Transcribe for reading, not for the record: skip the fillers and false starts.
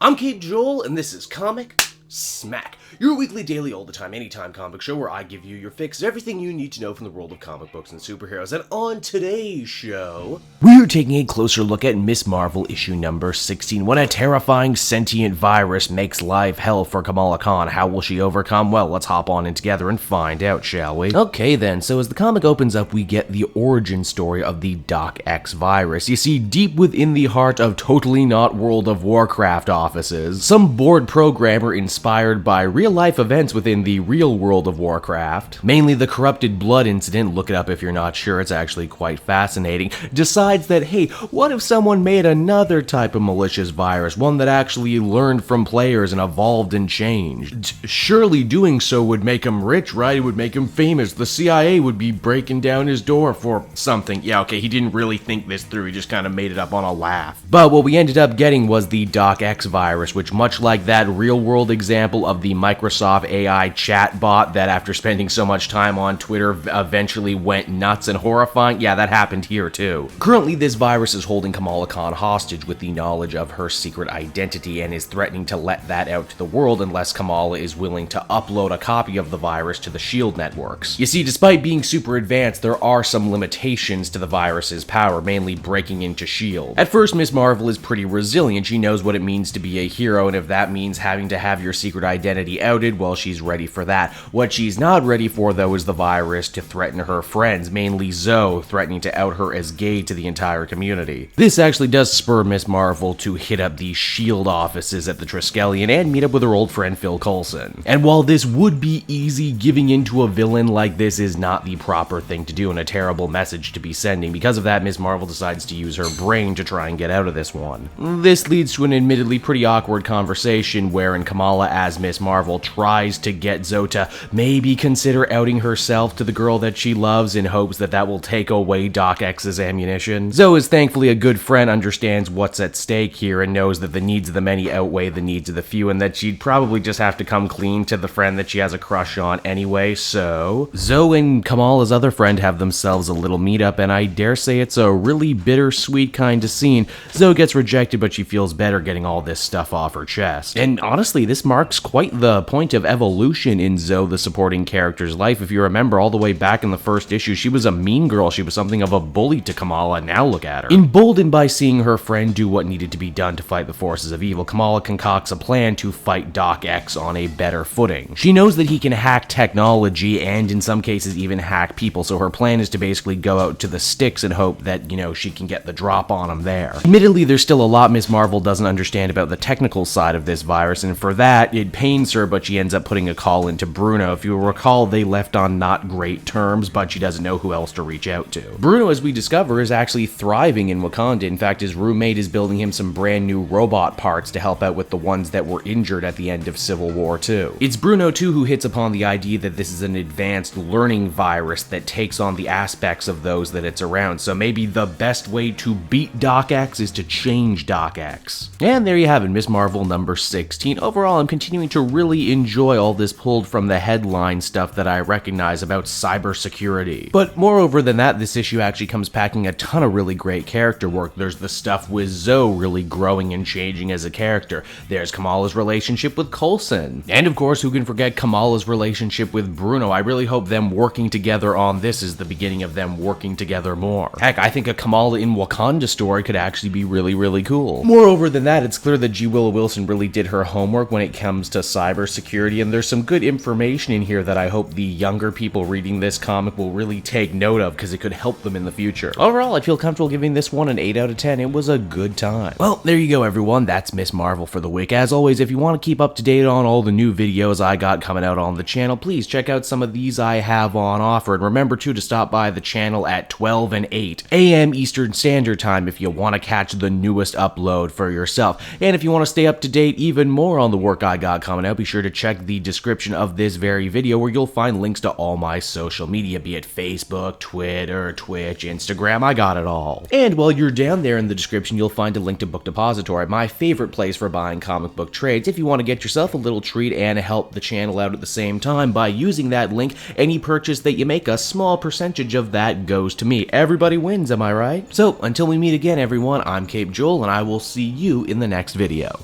I'm Cape Joel, and this is Comic Smack, your weekly, daily, all the time, anytime comic show where I give you your fix of everything you need to know from the world of comic books and superheroes. And on today's show, we're taking a closer look at Ms.Marvel issue number 16. When a terrifying sentient virus makes life hell for Kamala Khan, how will she overcome? Well, let's hop on in together and find out, shall we? Okay then, so as the comic opens up, we get the origin story of the Doc.X Virus. You see, deep within the heart of totally not World of Warcraft offices, some bored programmer inspired by real-life events within the real World of Warcraft, mainly the corrupted blood incident, look it up if you're not sure, it's actually quite fascinating, decides that, hey, what if someone made another type of malicious virus, one that actually learned from players and evolved and changed? Surely doing so would make him rich, right? It would make him famous. The CIA would be breaking down his door for something. Yeah, okay, he didn't really think this through, he just kind of made it up on a laugh. But what we ended up getting was the Doc.X Virus, which, much like that real-world example of the Microsoft AI chatbot that, after spending so much time on Twitter, eventually went nuts and horrifying, yeah, that happened here too. Currently, this virus is holding Kamala Khan hostage with the knowledge of her secret identity and is threatening to let that out to the world unless Kamala is willing to upload a copy of the virus to the SHIELD networks. You see, despite being super advanced, there are some limitations to the virus's power, mainly breaking into SHIELD. At first, Ms.Marvel is pretty resilient. She knows what it means to be a hero, and if that means having to have your secret identity outed, well, she's ready for that. What she's not ready for, though, is the virus to threaten her friends, mainly Zoe, threatening to out her as gay to the entire community. This actually does spur Ms.Marvel to hit up the SHIELD offices at the Triskelion and meet up with her old friend Phil Coulson. And while this would be easy, giving into a villain like this is not the proper thing to do and a terrible message to be sending. Because of that, Ms.Marvel decides to use her brain to try and get out of this one. This leads to an admittedly pretty awkward conversation wherein Kamala, as Ms.Marvel, tries to get Zoe to maybe consider outing herself to the girl that she loves in hopes that that will take away Doc.X's ammunition. Zoe is thankfully a good friend, understands what's at stake here, and knows that the needs of the many outweigh the needs of the few, and that she'd probably just have to come clean to the friend that she has a crush on anyway. So Zoe and Kamala's other friend have themselves a little meetup, and I dare say it's a really bittersweet kind of scene. Zoe gets rejected, but she feels better getting all this stuff off her chest. And honestly, this marks quite the point of evolution in Zoe, the supporting character's life. If you remember, all the way back in the first issue, she was a mean girl, she was something of a bully to Kamala, now look at her. Emboldened by seeing her friend do what needed to be done to fight the forces of evil, Kamala concocts a plan to fight Doc.X on a better footing. She knows that he can hack technology and in some cases even hack people, so her plan is to basically go out to the sticks and hope that, you know, she can get the drop on him there. Admittedly, there's still a lot Ms.Marvel doesn't understand about the technical side of this virus, and for that, it pains her, but she ends up putting a call into Bruno. If you recall, they left on not great terms, but she doesn't know who else to reach out to. Bruno, as we discover, is actually thriving in Wakanda. In fact, his roommate is building him some brand new robot parts to help out with the ones that were injured at the end of Civil War II. It's Bruno, too, who hits upon the idea that this is an advanced learning virus that takes on the aspects of those that it's around, so maybe the best way to beat Doc.X is to change Doc.X. And there you have it, Ms.Marvel number 16. Overall, I'm continuing to really enjoy all this pulled from the headline stuff that I recognize about cybersecurity. But moreover than that, this issue actually comes packing a ton of really great character work. There's the stuff with Zoe really growing and changing as a character. There's Kamala's relationship with Coulson. And of course, who can forget Kamala's relationship with Bruno? I really hope them working together on this is the beginning of them working together more. Heck, I think a Kamala in Wakanda story could actually be really, really cool. Moreover than that, it's clear that G. Willow Wilson really did her homework when it comes to cybersecurity, and there's some good information in here that I hope the younger people reading this comic will really take note of, because it could help them in the future. Overall, I feel comfortable giving this one an 8 out of 10. It was a good time. Well, there you go, everyone. That's Ms.Marvel for the week. As always, if you want to keep up to date on all the new videos I got coming out on the channel, please check out some of these I have on offer, and remember too to stop by the channel at 12 and 8 a.m. Eastern Standard Time if you want to catch the newest upload for yourself. And if you want to stay up to date even more on the work I got coming out, be sure to check the description of this very video where you'll find links to all my social media, be it Facebook, Twitter, Twitch, Instagram, I got it all. And while you're down there in the description, you'll find a link to Book Depository, my favorite place for buying comic book trades. If you want to get yourself a little treat and help the channel out at the same time by using that link, any purchase that you make, a small percentage of that goes to me. Everybody wins, am I right? So until we meet again, everyone, I'm Cape Joel, and I will see you in the next video.